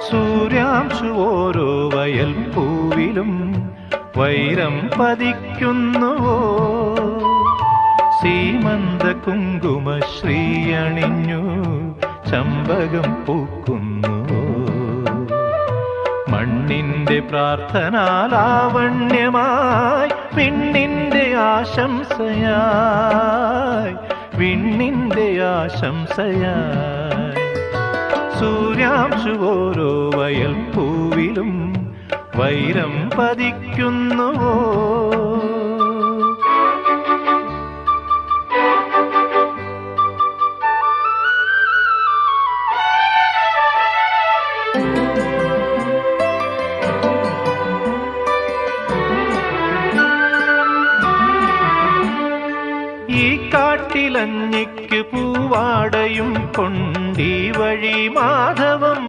സൂര്യാംശു ഓരോ വയൽ പൂവിലും വൈരം പതിക്കുന്നുവോ, സീമന്ത കുങ്കുമ ശ്രീയണിഞ്ഞു ചമ്പകം പൂക്കുന്നുവോ. മണ്ണിന്റെ പ്രാർത്ഥനാലാവണ്യമായി വിണ്ണിന്റെ ആശംസയായി, വിണ്ണിന്റെ ആശംസയായി. സൂര്യാംശു ഓരോ വയൽ പൂവിലും വൈരം പതിക്കുന്നുവോ. ഈ കാട്ടിലഞ്ഞിക്ക് പൂവാടയും കൊണ്ടീ വഴി മാധവം